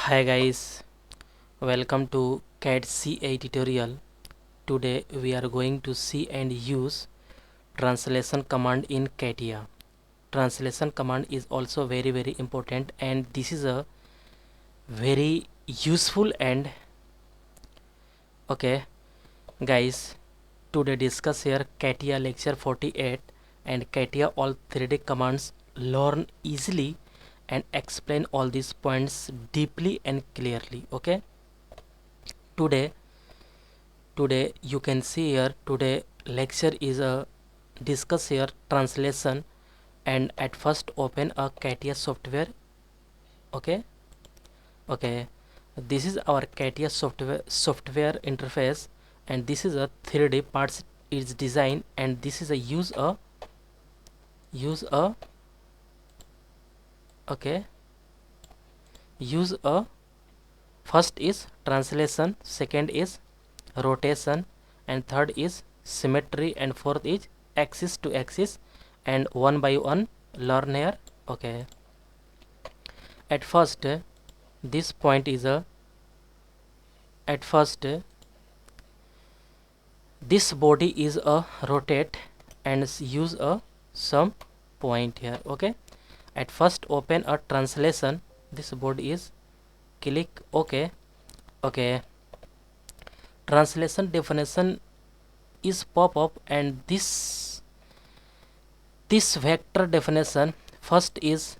Hi guys, welcome to CAD CA tutorial. Today we are going to see and use translation command in CATIA. Translation command is also very important, and this is a very useful. And okay guys, today discuss here CATIA lecture 48 and CATIA all 3D commands. Learn easily and explain all these points deeply and clearly. Okay, today you can see here, today lecture is a discuss here translation. And at first open a CATIA software. Okay, this is our CATIA software interface, and this is a 3D parts is design, and this is a use a okay, use a first is translation, second is rotation, and third is symmetry, and fourth is axis to axis, and one by one learn here. Okay, at first this point is a at first this body is a rotate and use a some point here. Okay, at first open a translation, this body is click OK. Translation definition is pop up, and this vector definition, first is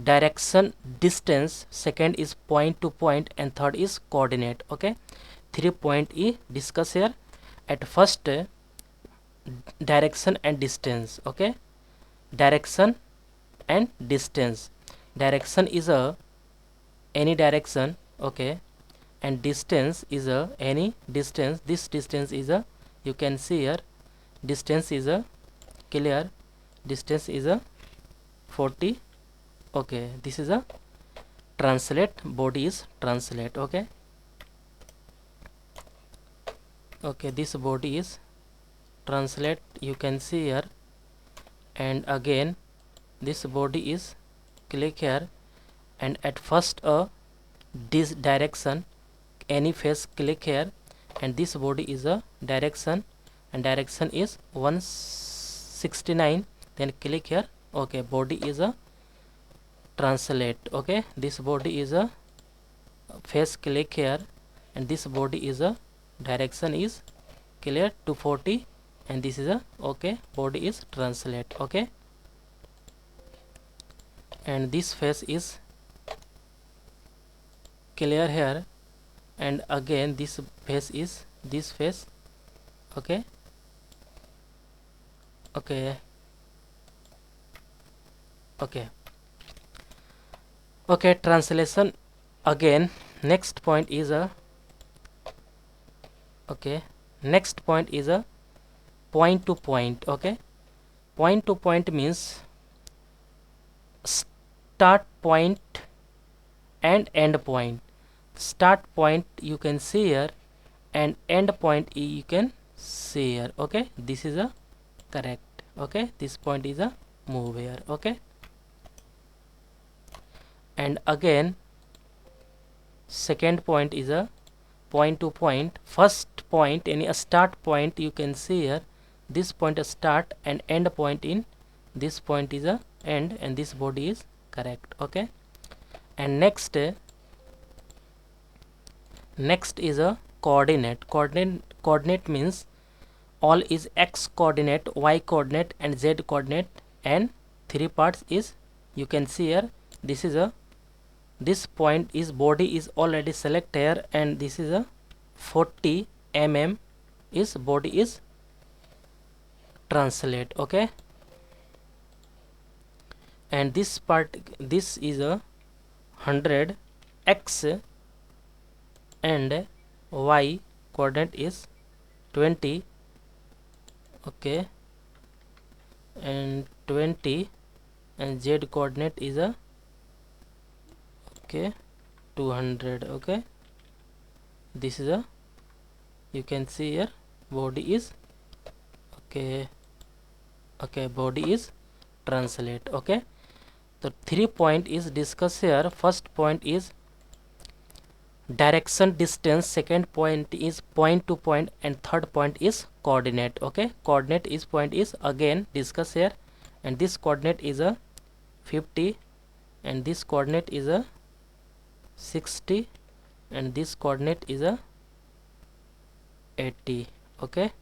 direction distance, second is point to point, and third is coordinate. Okay, 3 point is discuss here. At first direction and distance. Okay, direction and distance. Direction is a any direction. Okay, and distance is a any distance. This distance is a, you can see here, distance is a clear, distance is a 40. Okay, this is a translate, body is translate. Okay, this body is translate, you can see here. And again this body is click here, and at first this direction any face click here, and this body is a direction, and direction is 169, then click here. Okay, body is a translate. Okay, this body is a face click here, and this body is a direction is clear 240, and this is a okay, body is translate. Okay, and this face is clear here, and again this face is this face. Okay, translation. Again next point is a next point is a point to point. Okay, point to point means start point and end point. Start point you can see here, and end point you can see here. Okay, this is a correct. Okay, this point is a move here. Okay, and again second point is a point to point. First point, any a start point you can see here, this point a start, and end point in this point is a end, and this body is correct. Okay, and next is a coordinate. Coordinate means all is x coordinate, y coordinate, and z coordinate, and 3 parts is you can see here. This is a this point is body is already select here, and this is a 40 mm is body is translate. Okay, and this part, this is a 100 x, and y coordinate is 20. Okay, and 20, and z coordinate is a 200. Okay, this is a you can see here, body is body is translate. Okay, the 3 point is discussed here. First point is direction, distance, second point is point to point, and third point is coordinate. Okay, coordinate is point is again discuss here, and this coordinate is a 50, and this coordinate is a 60, and this coordinate is a 80. Okay,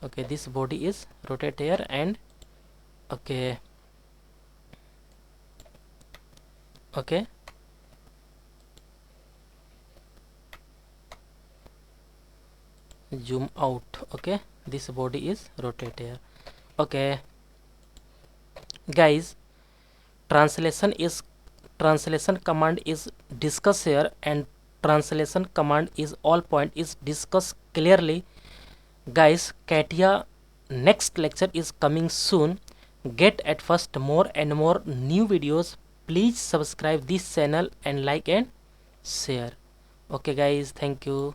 okay, this body is rotate here, and okay, okay, zoom out. Okay, this body is rotate here. Okay guys, translation command is discussed here, and translation command is all point is discussed clearly. Guys, CATIA next lecture is coming soon. Get at first more and more new videos. Please subscribe this channel and like and share. Okay guys, thank you.